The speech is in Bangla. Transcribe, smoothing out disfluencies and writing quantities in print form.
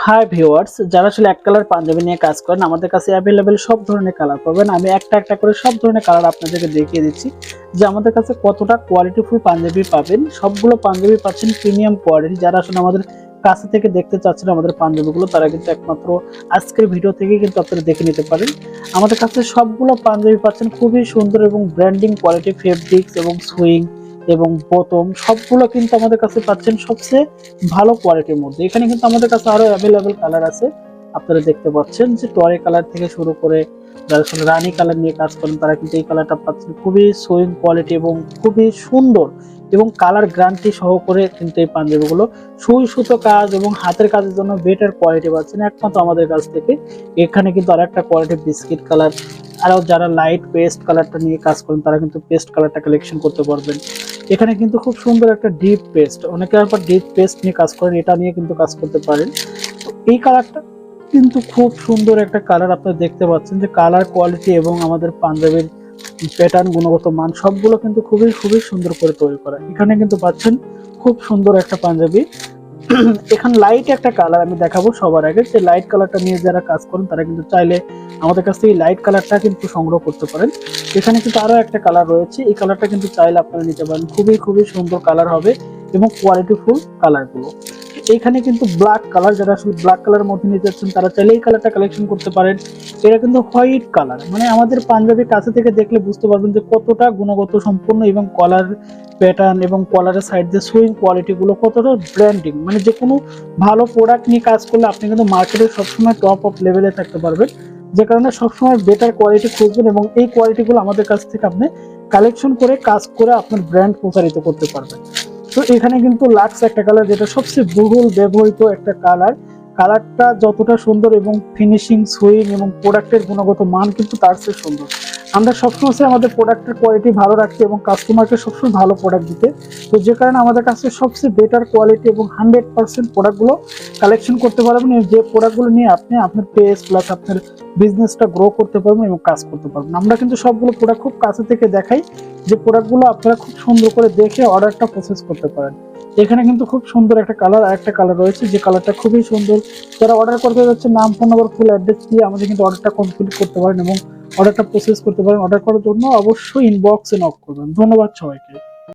হাই ভিউয়ার্স, যারা আসলে এক কালার পাঞ্জাবি নিয়ে কাজ করেন আমাদের কাছে অ্যাভেলেবেল সব ধরনের কালার পাবেন। আমি একটা একটা করে সব ধরনের কালার আপনাদেরকে দেখিয়ে দিচ্ছি যে আমাদের কাছে কতটা কোয়ালিটিফুল পাঞ্জাবি পাবেন। সবগুলো পাঞ্জাবি পাচ্ছেন প্রিমিয়াম কোয়ালিটি। যারা আসলে আমাদের কাছে থেকে দেখতে চাচ্ছেন আমাদের পাঞ্জাবিগুলো, তারা কিন্তু একমাত্র আজকের ভিডিও থেকে কিন্তু আপনারা দেখে নিতে পারেন। আমাদের কাছে সবগুলো পাঞ্জাবি পাচ্ছেন খুবই সুন্দর এবং ব্র্যান্ডিং কোয়ালিটি, ফেব্রিক্স এবং সুইং এবং বোতম সবগুলো কিন্তু আমাদের কাছে পাচ্ছেন সবচেয়ে ভালো কোয়ালিটির মধ্যে। এখানে কিন্তু আমাদের কাছে আরো অ্যাভেলেবেল কালার আছে। আপনারা দেখতে পাচ্ছেন যে টরে কালার থেকে শুরু করে যারা আসলে রানী কালার নিয়ে কাজ করেন তারা কিন্তু এই কালারটা পাচ্ছেন খুবই সুইং কোয়ালিটি এবং খুবই সুন্দর এবং কালার গ্যারান্টি সহ করে কিন্তু এই পাঞ্জাবিগুলো সুই সুতো কাজ এবং হাতের কাজের জন্য বেটার কোয়ালিটি পাচ্ছেন একমাত্র আমাদের কাছ থেকে। এখানে কিন্তু আর একটা কোয়ালিটি বিস্কিট কালার, আরও যারা লাইট পেস্ট কালারটা নিয়ে কাজ করেন তারা কিন্তু পেস্ট কালারটা কালেকশন করতে পারবেন। এখানে কিন্তু খুব সুন্দর একটা ডিপ পেস্ট, অনেকে আবার ডিপ পেস্ট নিয়ে কাজ করেন, এটা নিয়ে কিন্তু কাজ করতে পারেন। তো এই কালারটা কিন্তু খুব সুন্দর একটা কালার। আপনারা দেখতে পাচ্ছেন যে কালার কোয়ালিটি এবং আমাদের পাঞ্জাবির প্যাটার্ন, গুণগত মান সবগুলো কিন্তু খুবই খুবই সুন্দর করে তৈরি করা। এখানে কিন্তু পাচ্ছেন খুব সুন্দর একটা পাঞ্জাবি। এখানে লাইট একটা কালার আমি দেখাবো সবার আগে, যে লাইট কালারটা নিয়ে যারা কাজ করেন তারা কিন্তু চাইলে আমাদের কাছ থেকে লাইট কালারটা কিন্তু সংগ্রহ করতে পারেন। এখানে কিন্তু আরো একটা কালার রয়েছে, এই কালারটা কিন্তু চাইলে আপনারা নিতে পারেন। খুবই খুবই সুন্দর কালার হবে এবং কোয়ালিটিফুল কালার গুলো। এইখানে কিন্তু ব্ল্যাক কালার, যারা আসলে ব্ল্যাক কালারের মধ্যে নিতে চাচ্ছেন তারা চাইলে এই কালারটা কালেকশন করতে পারেন। এটা কিন্তু হোয়াইট কালার, মানে আমাদের পাঞ্জাবির কাছে থেকে দেখলে বুঝতে পারবেন যে কতটা গুণগত সম্পন্ন এবং কলার প্যাটার্ন এবং কলারের সাইড দিয়ে সুইং কোয়ালিটি গুলো কতটা ব্র্যান্ডিং। মানে যে কোনো ভালো প্রোডাক্ট নিয়ে কাজ করলে আপনি কিন্তু মার্কেটে সবসময় টপ অফ লেভেলে থাকতে পারবেন, যে কারণে সবসময় বেটার কোয়ালিটি খুঁজবেন এবং এই কোয়ালিটিগুলো আমাদের কাছ থেকে আপনি কালেকশন করে কাজ করে আপনার ব্র্যান্ড প্রচারিত করতে পারবেন। তো এখানে কিন্তু লাক্স একটা কালার, যেটা সবচেয়ে বহুল ব্যবহৃত একটা কালার। কালারটা যতটা সুন্দর এবং ফিনিশিং, সুইং এবং প্রোডাক্টের গুণগত মান কিন্তু তার চেয়ে সুন্দর। আমরা সবসময় আমাদের প্রোডাক্টের কোয়ালিটি ভালো রাখতে এবং কাস্টমারকে সবসময় ভালো প্রোডাক্ট দিতে। তো যে কারণে আমাদের কাছে সবচেয়ে বেটার কোয়ালিটি এবং 100% প্রোডাক্টগুলো কালেকশন করতে পারবেন, যে প্রোডাক্টগুলো নিয়ে আপনি আপনার পেজ প্লাস আপনার বিজনেসটা গ্রো করতে পারবেন এবং কাজ করতে পারবেন। আমরা কিন্তু সবগুলো প্রোডাক্ট খুব কাছে থেকে দেখাই, যে প্রোডাক্টগুলো আপনারা খুব সুন্দর করে দেখে অর্ডারটা প্রসেস করতে পারেন। এখানে কিন্তু খুব সুন্দর একটা কালার, আর একটা কালার রয়েছে যে কালারটা খুবই সুন্দর। যারা অর্ডার করতে যাচ্ছে নাম, ফোন নাম্বার, ফুল অ্যাড্রেস দিয়ে আমাদের কিন্তু অর্ডারটা কমপ্লিট করতে পারেন এবং অর্ডারটা প্রসেস করতে পারেন। অর্ডার করার জন্য অবশ্যই ইনবক্সে নক করবেন। ধন্যবাদ সবাইকে।